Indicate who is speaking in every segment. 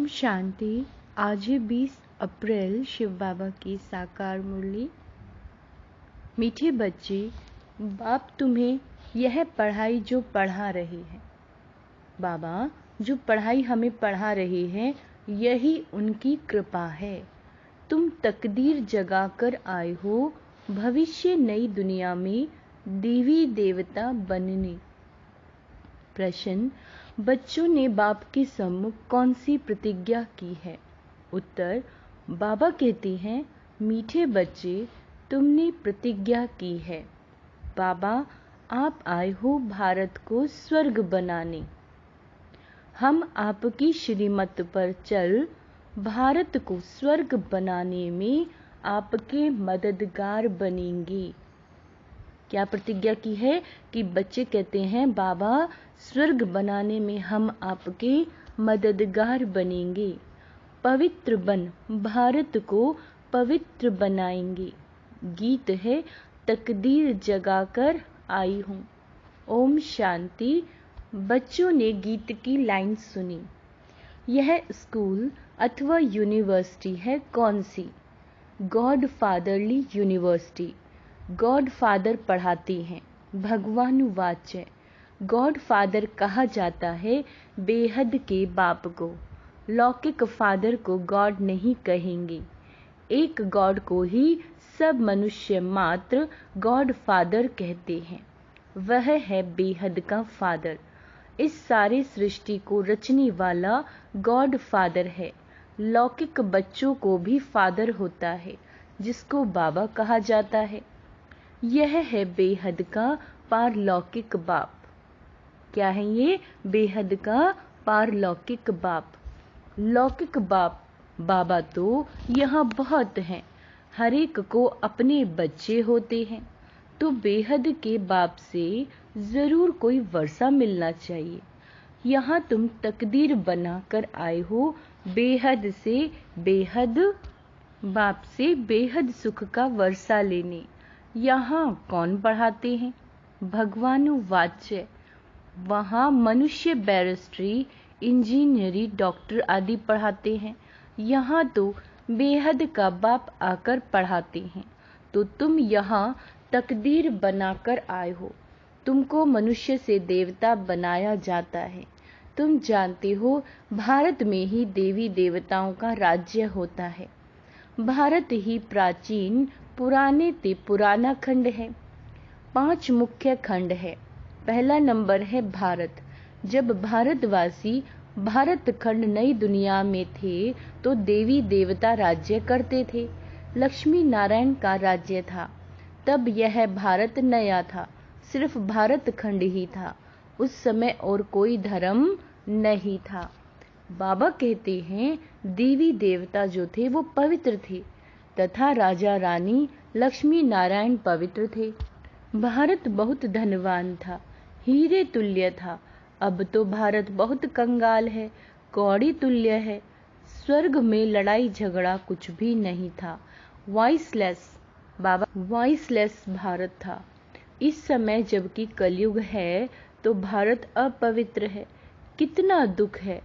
Speaker 1: शांति। आज है 20 अप्रैल, शिव बाबा की साकार मुरली। मीठे बच्चे, बाप तुम्हें यह पढ़ाई जो पढ़ा रहे हैं, बाबा जो पढ़ाई हमें पढ़ा रहे हैं, यही उनकी कृपा है। तुम तकदीर जगाकर आए हो भविष्य नई दुनिया में देवी देवता बनने। प्रश्न, बच्चों ने बाप के सम्मुख कौन सी प्रतिज्ञा की है? उत्तर, बाबा कहते हैं, मीठे बच्चे, तुमने प्रतिज्ञा की है। बाबा, आप आए हो भारत को स्वर्ग बनाने। हम आपकी श्रीमत पर चल भारत को स्वर्ग बनाने में आपके मददगार बनेंगे। क्या प्रतिज्ञा की है? कि बच्चे कहते हैं, बाबा स्वर्ग बनाने में हम आपके मददगार बनेंगे। पवित्र बन भारत को पवित्र बनाएंगे। गीत है, तकदीर जगाकर आई हूँ। ओम शांति। बच्चों ने गीत की लाइन सुनी। यह स्कूल अथवा यूनिवर्सिटी है कौन सी? Godfatherly university. Godfather पढ़ाते हैं, भगवान वाच्य। गॉड फादर कहा जाता है बेहद के बाप को। लौकिक फादर को गॉड नहीं कहेंगे। एक गॉड को ही सब मनुष्य मात्र गॉड फादर कहते हैं। वह है बेहद का फादर। इस सारे सृष्टि को रचने वाला गॉड फादर है। लौकिक बच्चों को भी फादर होता है, जिसको बाबा कहा जाता है। यह है बेहद का पारलौकिक बाप। क्या है ये? बेहद का पारलौकिक बाप। लौकिक बाप बाबा तो यहाँ बहुत हैं, हर एक को अपने बच्चे होते हैं, तो बेहद के बाप से जरूर कोई वर्षा मिलना चाहिए। यहाँ तुम तकदीर बना कर आए हो बेहद से, बेहद बाप से बेहद सुख का वर्षा लेने। यहाँ कौन पढ़ाते हैं? भगवान वाच्य। वहाँ मनुष्य बैरिस्ट्री, इंजीनियरी, डॉक्टर आदि पढ़ाते हैं। यहाँ तो बेहद का बाप आकर पढ़ाते हैं। तो तुम यहाँ तकदीर बनाकर आए हो। तुमको मनुष्य से देवता बनाया जाता है। तुम जानते हो भारत में ही देवी देवताओं का राज्य होता है। भारत ही प्राचीन पुराने ते पुराना खंड है। 5 मुख्य खंड है। पहला नंबर है भारत। जब भारतवासी भारत खंड नई दुनिया में थे तो देवी देवता राज्य करते थे। लक्ष्मी नारायण का राज्य था। तब यह भारत नया था, सिर्फ भारत खंड ही था। उस समय और कोई धर्म नहीं था। बाबा कहते हैं, देवी देवता जो थे वो पवित्र थे तथा राजा रानी लक्ष्मी नारायण पवित्र थे। भारत बहुत धनवान था, हीरे तुल्य था। अब तो भारत बहुत कंगाल है, कौड़ी तुल्य है। स्वर्ग में लड़ाई झगड़ा कुछ भी नहीं था। वॉइसलेस बाबा, वॉइसलेस भारत था। इस समय जबकि कलयुग है तो भारत अपवित्र है। कितना दुख है।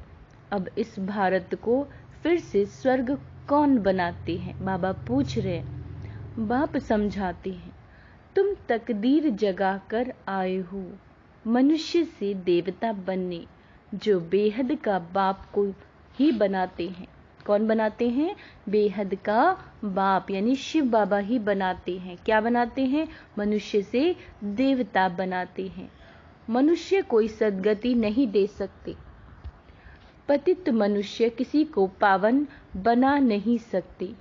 Speaker 1: अब इस भारत को फिर से स्वर्ग कौन बनाते हैं? बाबा पूछ रहे हैं। बाप समझाते हैं, तुम तकदीर जगा कर आए हो मनुष्य से देवता बनने। जो बेहद का बाप को ही बनाते हैं। कौन बनाते हैं? बेहद का बाप यानी शिव बाबा ही बनाते हैं। क्या बनाते हैं? मनुष्य से देवता बनाते हैं। मनुष्य कोई सद्गति नहीं दे सकते। पतित मनुष्य किसी को पावन बना नहीं सकते।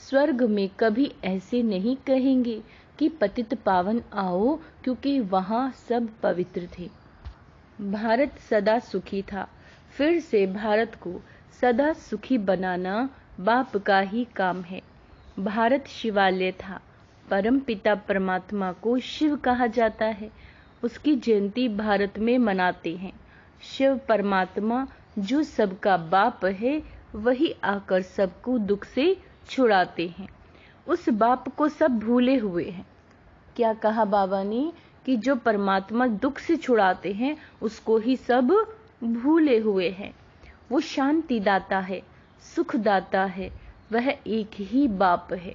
Speaker 1: स्वर्ग में कभी ऐसे नहीं कहेंगे कि पतित पावन आओ, क्योंकि वहाँ सब पवित्र थे। भारत सदा सुखी था। फिर से भारत को सदा सुखी बनाना बाप का ही काम है। भारत शिवालय था। परम पिता परमात्मा को शिव कहा जाता है। उसकी जयंती भारत में मनाते हैं। शिव परमात्मा जो सबका बाप है, वही आकर सबको दुख से छुड़ाते हैं। उस बाप को सब भूले हुए हैं। क्या कहा बाबा ने? कि जो परमात्मा दुख से छुड़ाते हैं उसको ही सब भूले हुए हैं। वो शांति दाता है, सुख दाता है, वह एक ही बाप है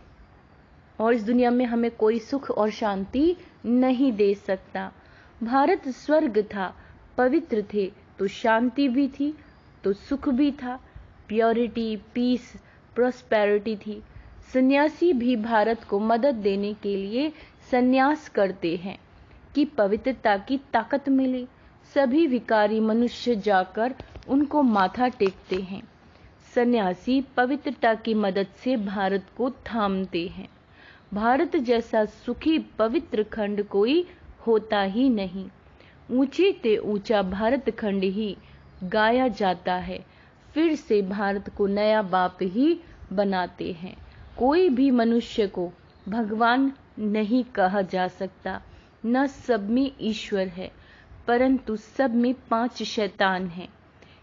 Speaker 1: और इस दुनिया में हमें कोई सुख और शांति नहीं दे सकता। भारत स्वर्ग था, पवित्र थे तो शांति भी थी तो सुख भी था, प्योरिटी, पीस, प्रॉस्पेरिटी थी। सन्यासी भी भारत को मदद देने के लिए सन्यास करते हैं कि पवित्रता की ताकत मिले। सभी विकारी मनुष्य जाकर उनको माथा टेकते हैं। सन्यासी पवित्रता की मदद से भारत को थामते हैं। भारत जैसा सुखी पवित्र खंड कोई होता ही नहीं। ऊंचे ते ऊंचा भारत खंड ही गाया जाता है। फिर से भारत को नया बाप ही बनाते हैं। कोई भी मनुष्य को भगवान नहीं कहा जा सकता, न सब में ईश्वर है, परंतु सब में 5 शैतान हैं।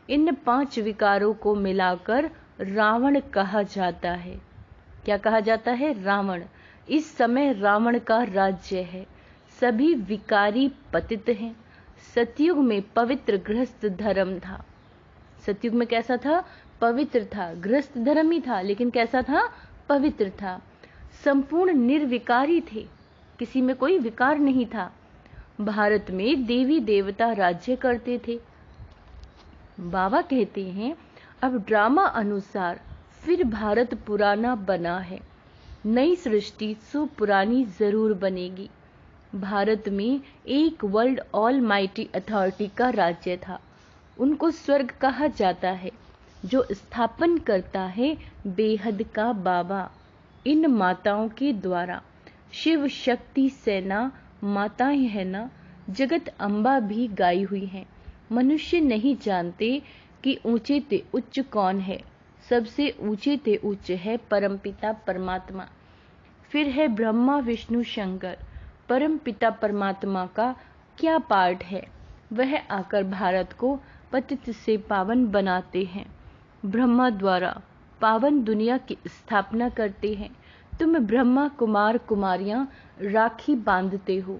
Speaker 1: इन 5 विकारों को मिलाकर रावण कहा जाता है। क्या कहा जाता है? रावण। इस समय रावण का राज्य है। सभी विकारी पतित हैं। सतयुग में पवित्र गृहस्थ धर्म था। सतयुग में कैसा था? पवित्र था। गृहस्थ धर्म ही था, लेकिन कैसा था? पवित्र था। संपूर्ण निर्विकारी थे, किसी में कोई विकार नहीं था। भारत में देवी देवता राज्य करते थे। बाबा कहते हैं, अब ड्रामा अनुसार फिर भारत पुराना बना है। नई सृष्टि सो पुरानी जरूर बनेगी। भारत में एक वर्ल्ड ऑल माइटी अथॉरिटी का राज्य था। उनको स्वर्ग कहा जाता है, जो स्थापन करता है बेहद का बाबा। इन माताओं के द्वारा शिव शक्ति सेना माताएं है ना, जगत अम्बा भी गाई हुई हैं। मनुष्य नहीं जानते कि ऊंचे ते उच्च कौन है। सबसे ऊंचे ते उच्च है परमपिता परमात्मा। फिर है ब्रह्मा विष्णु शंकर। परमपिता परमात्मा का क्या पार्ट है? वह आकर भारत को पतित से पावन बनाते हैं। ब्रह्मा द्वारा पावन दुनिया की स्थापना करते हैं। तुम ब्रह्मा कुमार कुमारियां राखी बांधते हो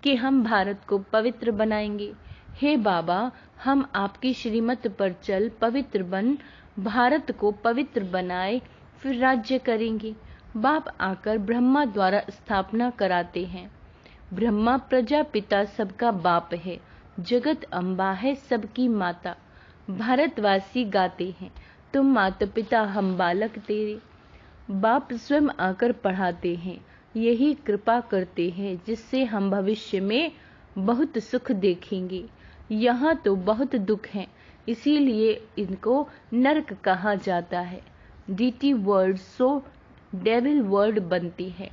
Speaker 1: कि हम भारत को पवित्र बनाएंगे। हे बाबा, हम आपकी श्रीमत पर चल पवित्र बन भारत को पवित्र बनाए, फिर राज्य करेंगे। बाप आकर ब्रह्मा द्वारा स्थापना कराते हैं। ब्रह्मा प्रजापिता सबका बाप है, जगत अम्बा है सबकी माता। भारतवासी गाते हैं, तुम माता पिता हम बालक तेरे। बाप स्वयं आकर पढ़ाते हैं, यही कृपा करते हैं जिससे हम भविष्य में बहुत सुख देखेंगे। यहाँ तो बहुत दुख है, इसीलिए इनको नरक कहा जाता है। Deity world so devil world बनती है।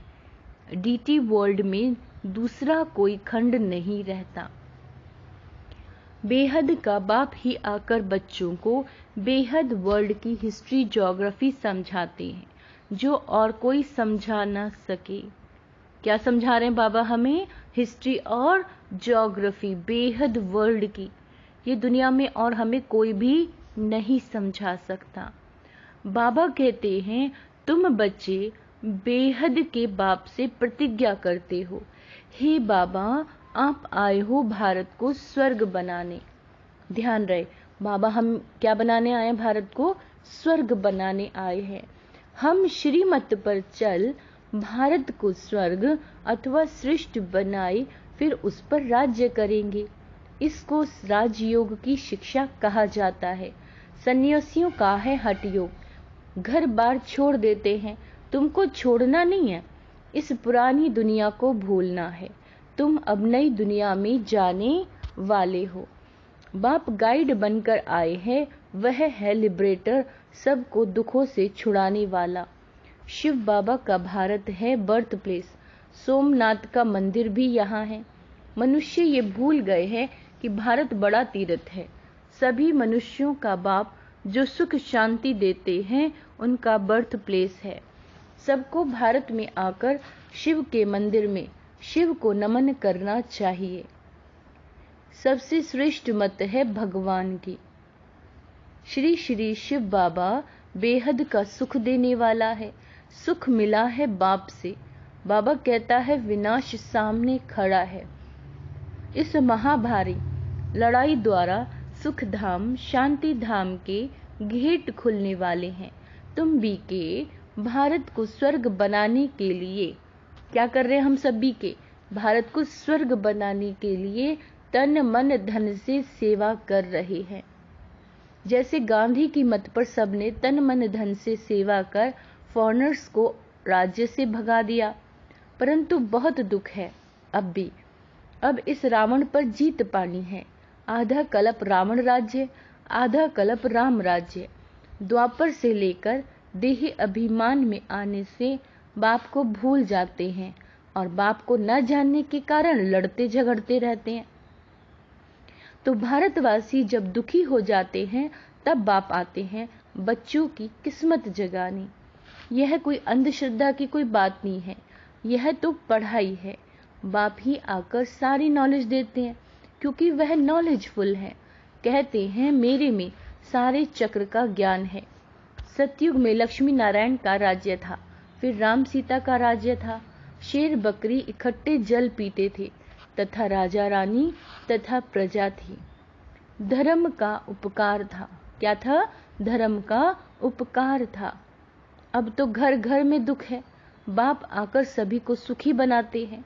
Speaker 1: डीटी वर्ल्ड में दूसरा कोई खंड नहीं रहता। बेहद का बाप ही आकर बच्चों को बेहद वर्ल्ड की हिस्ट्री ज्योग्राफी समझाते हैं, जो और कोई समझा ना सके। क्या समझा रहे हैं बाबा हमें? हिस्ट्री और ज्योग्राफी बेहद वर्ल्ड की। ये दुनिया में और हमें कोई भी नहीं समझा सकता। बाबा कहते हैं, तुम बच्चे बेहद के बाप से प्रतिज्ञा करते हो, हे बाबा आप आए हो भारत को स्वर्ग बनाने। ध्यान रहे, बाबा हम क्या बनाने आए हैं? भारत को स्वर्ग बनाने आए हैं। हम श्रीमत पर चल भारत को स्वर्ग अथवा सृष्टि बनाए, फिर उस पर राज्य करेंगे। इसको राजयोग की शिक्षा कहा जाता है। सन्यासियों का है हठ योग। घर बार छोड़ देते हैं। तुमको छोड़ना नहीं है, इस पुरानी दुनिया को भूलना है। तुम अब नई दुनिया में जाने वाले हो। बाप गाइड बनकर आए हैं, वह है लिबरेटर, सबको दुखों से छुड़ाने वाला। शिव बाबा का भारत है बर्थ प्लेस। सोमनाथ का मंदिर भी यहाँ है। मनुष्य ये भूल गए हैं कि भारत बड़ा तीर्थ है। सभी मनुष्यों का बाप जो सुख शांति देते हैं, उनका बर्थ प्लेस है। सबको भारत में आकर शिव के मंदिर में शिव को नमन करना चाहिए। सबसे श्रेष्ठ मत है भगवान की। श्री श्री शिव बाबा बेहद का सुख देने वाला है। सुख मिला है बाप से। बाबा कहता है विनाश सामने खड़ा है। इस महाभारी लड़ाई द्वारा सुख धाम शांति धाम के गेट खुलने वाले हैं। तुम भी के भारत को स्वर्ग बनाने के लिए क्या कर रहे हैं? हम सभी के भारत को स्वर्ग बनाने के लिए तन मन धन से सेवा कर रहे हैं। जैसे गांधी की मत पर सबने तन मन धन से सेवा कर फॉरेनर्स को राज्य से भगा दिया, परंतु बहुत दुख है अब इस रावण पर जीत पानी है। आधा कल्प रावण राज्य, आधा कल्प राम राज्य। द्वापर से लेकर देही अभिमान में आने से बाप को भूल जाते हैं और बाप को न जानने के कारण लड़ते झगड़ते रहते हैं। तो भारतवासी जब दुखी हो जाते हैं तब बाप आते हैं बच्चों की किस्मत जगाने। यह कोई अंधश्रद्धा की कोई बात नहीं है, यह तो पढ़ाई है। बाप ही आकर सारी नॉलेज देते हैं क्योंकि वह नॉलेजफुल है। कहते हैं मेरे में सारे चक्र का ज्ञान है। सतयुग में लक्ष्मी नारायण का राज्य था, फिर राम सीता का राज्य था। शेर बकरी इकट्ठे जल पीते थे तथा राजा रानी तथा प्रजा थी। धर्म का उपकार था। क्या था? धर्म का उपकार था। अब तो घर घर में दुख है। बाप आकर सभी को सुखी बनाते हैं।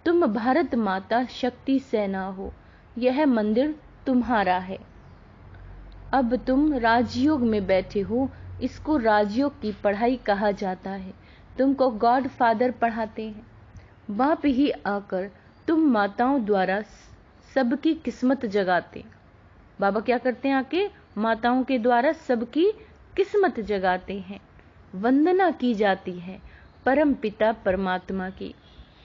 Speaker 1: तुम भारत माता शक्ति सेना हो, यह मंदिर तुम्हारा है। अब तुम राजयोग में बैठे हो, इसको राजयोग की पढ़ाई कहा जाता है। तुमको गॉड फादर पढ़ाते हैं। बाप ही आकर तुम माताओं द्वारा सबकी किस्मत जगाते। बाबा क्या करते हैं? आके माताओं के द्वारा सबकी किस्मत जगाते हैं। वंदना की जाती है परम पिता परमात्मा की।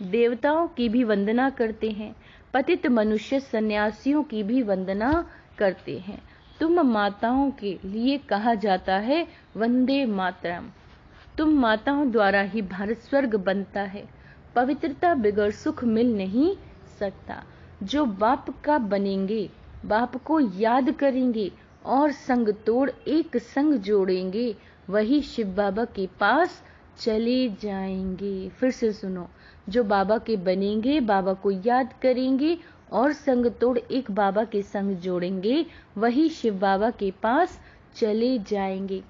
Speaker 1: देवताओं की भी वंदना करते हैं, पतित मनुष्य सन्यासियों की भी वंदना करते हैं। तुम माताओं के लिए कहा जाता है वंदे मातरम। तुम माताओं द्वारा ही भारत स्वर्ग बनता है। पवित्रता बिगड़ सुख मिल नहीं सकता। जो बाप का बनेंगे, बाप को याद करेंगे और संग तोड़ एक संग जोड़ेंगे, वही शिव बाबा के पास चले जाएंगे। फिर से सुनो, जो बाबा के बनेंगे, बाबा को याद करेंगे और संग तोड़ एक बाबा के संग जोड़ेंगे, वही शिव बाबा के पास चले जाएंगे।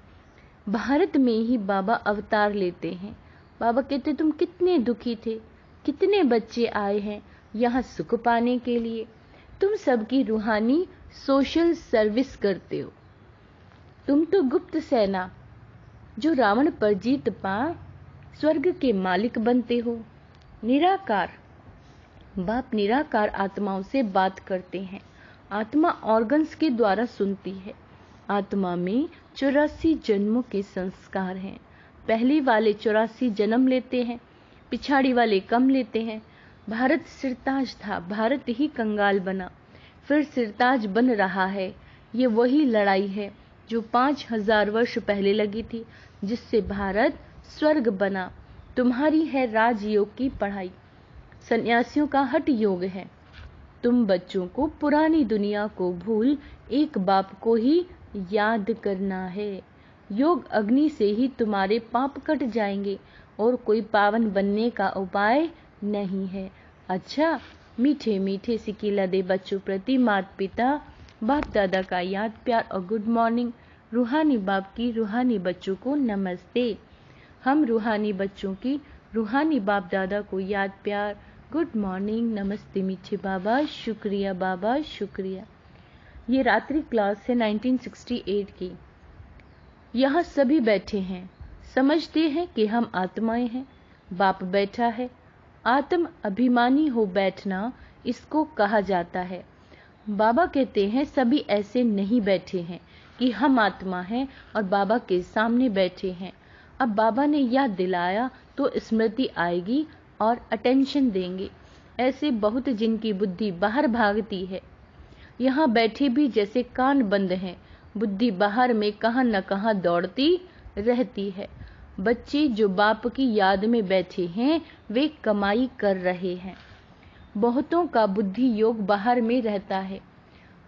Speaker 1: भारत में ही बाबा अवतार लेते हैं। बाबा कहते तुम कितने दुखी थे, कितने बच्चे आए हैं यहाँ सुख पाने के लिए। तुम सबकी रूहानी सोशल सर्विस करते हो। तुम तो गुप्त सेना जो रावण पर जीत पा स्वर्ग के मालिक बनते हो। निराकार बाप निराकार आत्माओं से बात करते हैं। आत्मा ऑर्गन्स के द्वारा सुनती है। आत्मा में 84 जन्मों के संस्कार हैं। पहले वाले 84 जन्म लेते हैं, पिछाड़ी वाले कम लेते हैं। भारत सिरताज था, भारत ही कंगाल बना, फिर सिरताज बन रहा है। ये वही लड़ाई है जो 5000 वर्ष पहले लगी थी, जिससे भारत स्वर्ग बना। तुम्हारी है राजयोग की पढ़ाई, सन्यासियों का हठ योग है। तुम बच्चों को पुरानी दुनिया को भूल एक बाप को ही याद करना है। योग अग्नि से ही तुम्हारे पाप कट जाएंगे और कोई पावन बनने का उपाय नहीं है। अच्छा, मीठे मीठे सिकीला दे बच्चों प्रति माता पिता बाप दादा का याद प्यार और गुड मॉर्निंग। रूहानी बाप की रूहानी बच्चों को नमस्ते। हम रूहानी बच्चों की रूहानी बाप दादा को याद प्यार गुड मॉर्निंग, नमस्ते मीठे बाबा, शुक्रिया बाबा, शुक्रिया। ये रात्रि क्लास है 1968 की। यहाँ सभी बैठे हैं, समझते हैं कि हम आत्माएं हैं। बाप बैठा है। आत्म अभिमानी हो बैठना इसको कहा जाता है। बाबा कहते हैं सभी ऐसे नहीं बैठे हैं कि हम आत्मा हैं और बाबा के सामने बैठे हैं। अब बाबा ने याद दिलाया तो स्मृति आएगी और अटेंशन देंगे। ऐसे बहुत जिनकी बुद्धि बाहर भागती है, यहाँ बैठे भी जैसे कान बंद हैं, बुद्धि बाहर में कहाँ न कहाँ दौड़ती रहती है। बच्चे जो बाप की याद में बैठे हैं वे कमाई कर रहे हैं। बहुतों का बुद्धि योग बाहर में रहता है,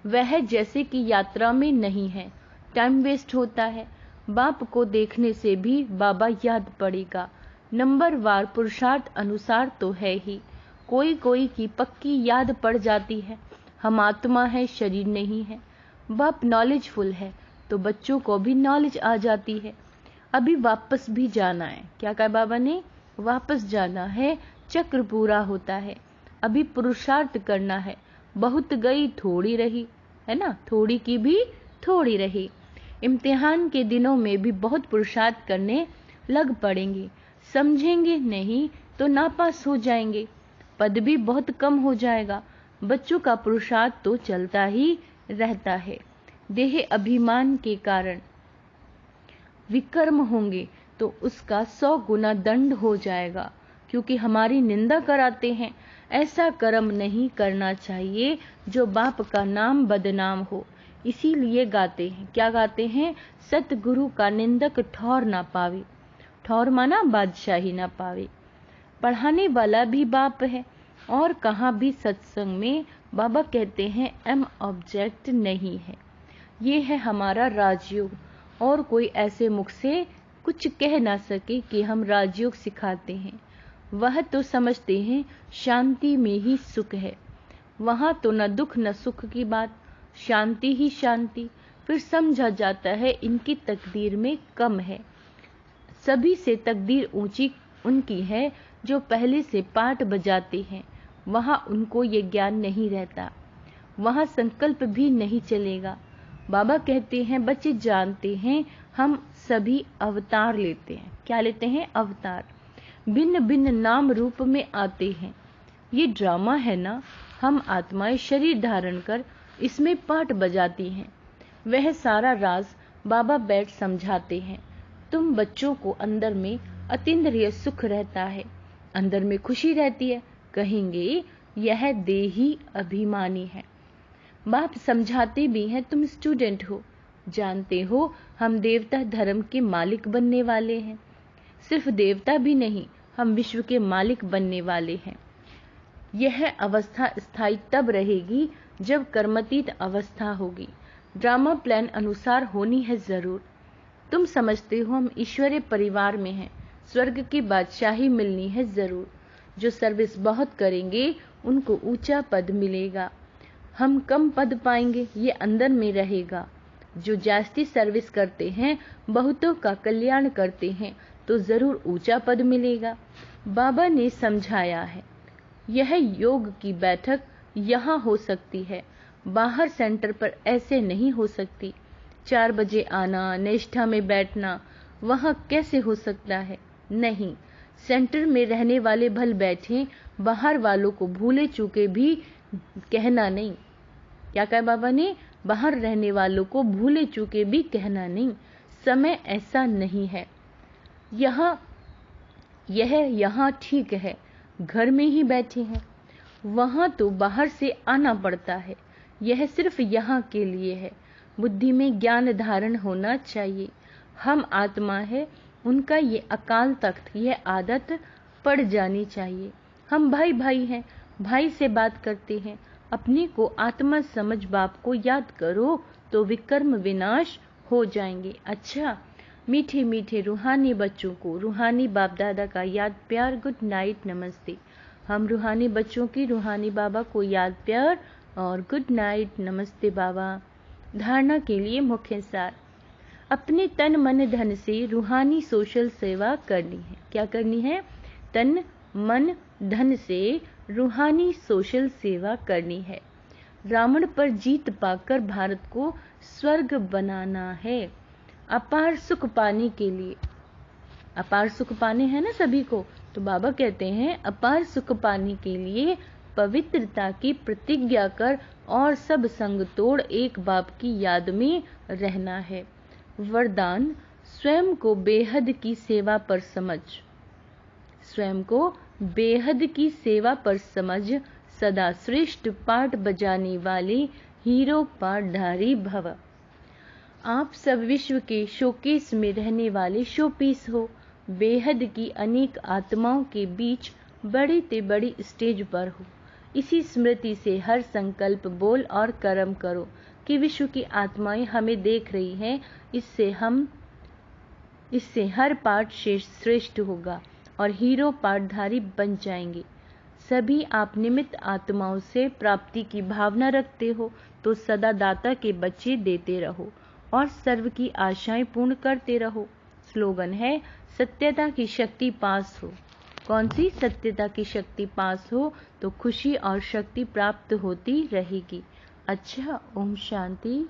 Speaker 1: वह जैसे कि यात्रा में नहीं है, टाइम वेस्ट होता है। बाप को देखने से भी बाबा याद पड़ेगा। नंबर वार पुरुषार्थ अनुसार तो है ही, कोई कोई की पक्की याद पड़ जाती है। हम आत्मा है, शरीर नहीं है। बाप नॉलेजफुल है तो बच्चों को भी नॉलेज आ जाती है। अभी वापस भी जाना है। क्या कहा बाबा ने? वापस जाना है, चक्र पूरा होता है। अभी पुरुषार्थ करना है। बहुत गई थोड़ी रही, है ना, थोड़ी की भी थोड़ी रही। इम्तिहान के दिनों में भी बहुत पुरुषार्थ करने लग पड़ेंगे। समझेंगे नहीं तो नापास हो जाएंगे, पद भी बहुत कम हो जाएगा। बच्चों का पुरुषार्थ तो चलता ही रहता है। देह अभिमान के कारण विकर्म होंगे तो उसका 100 गुना दंड हो जाएगा, क्योंकि हमारी निंदा कराते हैं। ऐसा कर्म नहीं करना चाहिए जो बाप का नाम बदनाम हो। इसीलिए गाते हैं, क्या गाते हैं? सतगुरु का निंदक ठौर ना पावे। ठौर माना बादशाही ना पावे। पढ़ाने वाला भी बाप है। और कहाँ भी सत्संग में बाबा कहते हैं एम ऑब्जेक्ट नहीं है। ये है हमारा राजयोग, और कोई ऐसे मुख से कुछ कह ना सके कि हम राजयोग सिखाते हैं। वह तो समझते हैं शांति में ही सुख है। वहां तो न दुख न सुख की बात, शांति ही शांति। फिर समझा जाता है इनकी तकदीर में कम है। सभी से तकदीर ऊंची उनकी है जो पहले से पाठ बजाते हैं। वहां उनको ये ज्ञान नहीं रहता, वहां संकल्प भी नहीं चलेगा। बाबा कहते हैं बच्चे जानते हैं हम सभी अवतार लेते हैं। क्या लेते हैं? अवतार। भिन्न भिन्न नाम रूप में आते हैं। ये ड्रामा है ना, हम आत्माएं शरीर धारण कर इसमें पाठ बजाती हैं। वह सारा राज बाबा बैठ समझाते हैं। तुम बच्चों को अंदर में अतीन्द्रिय सुख रहता है, अंदर में खुशी रहती है। कहेंगे यह देही अभिमानी है। बाप समझाते भी हैं तुम स्टूडेंट हो, जानते हो हम देवता धर्म के मालिक बनने वाले हैं। सिर्फ देवता भी नहीं, हम विश्व के मालिक बनने वाले हैं। यह अवस्था स्थायी तब रहेगी जब कर्मतीत अवस्था होगी। ड्रामा प्लान अनुसार होनी है जरूर। तुम समझते हो हम ईश्वरीय परिवार में हैं, स्वर्ग की बादशाही मिलनी है जरूर। जो सर्विस बहुत करेंगे उनको ऊंचा पद मिलेगा, हम कम पद पाएंगे, ये अंदर में रहेगा। जो जास्ती सर्विस करते हैं, बहुतों का कल्याण करते हैं, तो जरूर ऊंचा पद मिलेगा। बाबा ने समझाया है यह योग की बैठक यहाँ हो सकती है, बाहर सेंटर पर ऐसे नहीं हो सकती। 4 बजे आना, निष्ठा में बैठना, वहाँ कैसे हो सकता है? नहीं, सेंटर में रहने वाले भल बैठे, बाहर वालों को भूले चूके भी कहना नहीं। क्या कहा बाबा ने? बाहर रहने वालों को भूले चूके भी कहना नहीं। समय ऐसा नहीं है। यहाँ ठीक है, घर में ही बैठे हैं, वहां तो बाहर से आना पड़ता है। यह सिर्फ यहाँ के लिए है। बुद्धि में ज्ञान धारण होना चाहिए। हम आत्मा है, उनका ये अकाल तख्त, यह आदत पड़ जानी चाहिए। हम भाई भाई हैं, भाई से बात करते हैं। अपने को आत्मा समझ बाप को याद करो तो विकर्म विनाश हो जाएंगे। अच्छा, मीठे मीठे रूहानी बच्चों को रूहानी बाप दादा का याद प्यार, गुड नाइट, नमस्ते। हम रूहानी बच्चों की रूहानी बाबा को याद प्यार और गुड नाइट, नमस्ते बाबा। धारणा के लिए मुख्य सार, अपने तन मन धन से रूहानी सोशल सेवा करनी है। क्या करनी है? तन मन धन से रूहानी सोशल सेवा करनी है। रावण पर जीत पाकर भारत को स्वर्ग बनाना है। अपार सुख पाने के लिए, अपार सुख पाने हैं ना सभी को, तो बाबा कहते हैं अपार सुख पाने के लिए पवित्रता की प्रतिज्ञा कर और सब संग तोड़ एक बाप की याद में रहना है। वरदान, स्वयं को बेहद की सेवा पर समझ, स्वयं को बेहद की सेवा पर समझ, सदा श्रेष्ठ पाठ बजाने वाले हीरो पाठधारी भव। आप सब विश्व के शोकेस में रहने वाले शोपीस हो। बेहद की अनेक आत्माओं के बीच बड़ी ते बड़ी स्टेज पर हो। इसी स्मृति से हर संकल्प बोल और कर्म करो कि विश्व की आत्माएं हमें देख रही हैं। इससे हर पाठ श्रेष्ठ होगा और हीरो पाठधारी बन जाएंगे। सभी आप निमित्त आत्माओं से प्राप्ति की भावना रखते हो तो सदा दाता के बच्चे देते रहो और सर्व की आशाएं पूर्ण करते रहो। स्लोगन है सत्यता की शक्ति पास हो। कौन सी सत्यता की शक्ति पास हो तो खुशी और शक्ति प्राप्त होती रहेगी। अच्छा, ओम शांति।